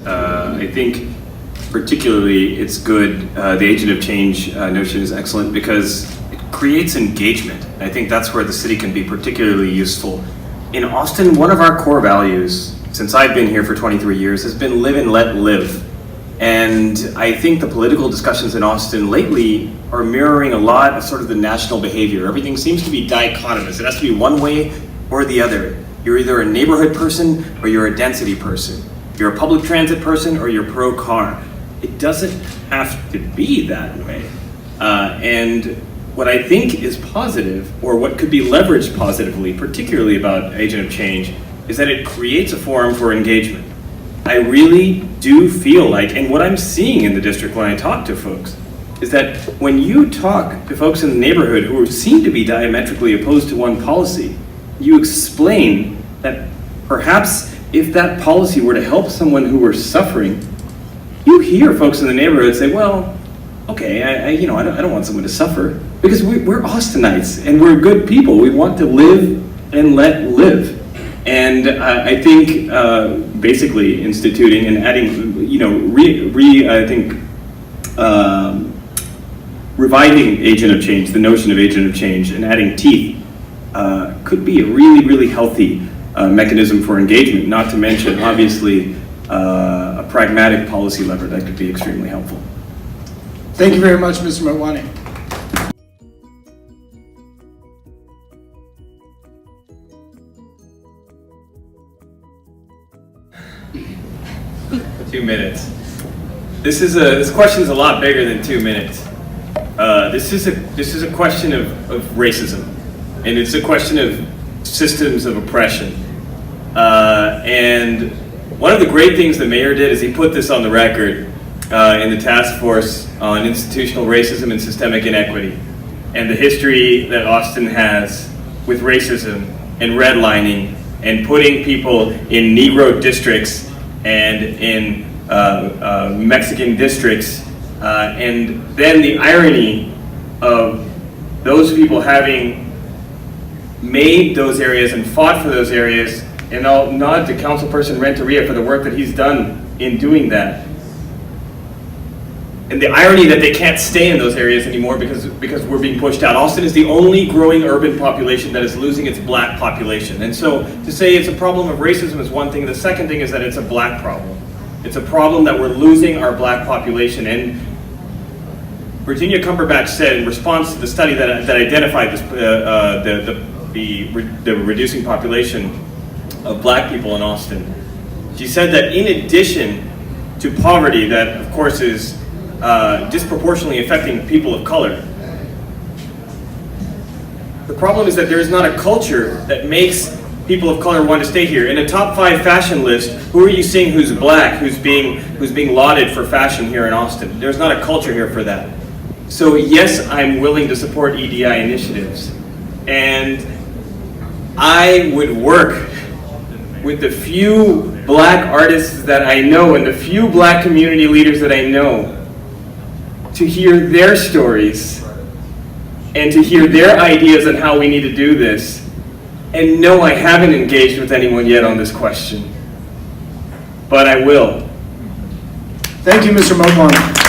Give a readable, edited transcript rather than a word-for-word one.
I think particularly it's good, the agent of change notion is excellent because it creates engagement. I think that's where the city can be particularly useful. In Austin, one of our core values, since I've been here for 23 years, has been live and let live. And I think the political discussions in Austin lately are mirroring a lot of sort of the national behavior. Everything seems to be dichotomous. It has to be one way or the other. You're either a neighborhood person or you're a density person. You're a public transit person or you're pro-car. It doesn't have to be that way. And what I think is positive, or what could be leveraged positively, particularly about Agent of Change, is that it creates a forum for engagement. I really do feel like, and what I'm seeing in the district when I talk to folks, is that when you talk to folks in the neighborhood who seem to be diametrically opposed to one policy, you explain that perhaps if that policy were to help someone who were suffering, you hear folks in the neighborhood say, well, okay, I don't want someone to suffer, because we're Austinites and we're good people. We want to live and let live. And I think basically instituting and adding, reviving Agent of Change, the notion of Agent of Change, and adding teeth could be a really, really healthy mechanism for engagement, not to mention, obviously, a pragmatic policy lever that could be extremely helpful. Thank you very much, Mr. Motwani. Two minutes. This question is a lot bigger than 2 minutes. This is a question of racism, and it's a question of systems of oppression. And one of the great things the mayor did is he put this on the record in the task force on institutional racism and systemic inequity, and the history that Austin has with racism and redlining and putting people in Negro districts and in Mexican districts, and then the irony of those people having made those areas and fought for those areas. And I'll nod to Councilperson Renteria for the work that he's done in doing that. And the irony that they can't stay in those areas anymore because we're being pushed out. Austin is the only growing urban population that is losing its black population. And so to say it's a problem of racism is one thing. The second thing is that it's a black problem. It's a problem that we're losing our black population. And Virginia Cumberbatch said in response to the study that identified this, the reducing population of black people in Austin, she said that in addition to poverty that of course is disproportionately affecting people of color, the problem is that there is not a culture that makes people of color want to stay here. In a top 5 fashion list, who are you seeing who's black, who's being lauded for fashion here in Austin? There's not a culture here for that. So yes, I'm willing to support EDI initiatives, and I would work with the few black artists that I know and the few black community leaders that I know to hear their stories and to hear their ideas on how we need to do this. And no, I haven't engaged with anyone yet on this question, but I will. Thank you, Mr. Motwani.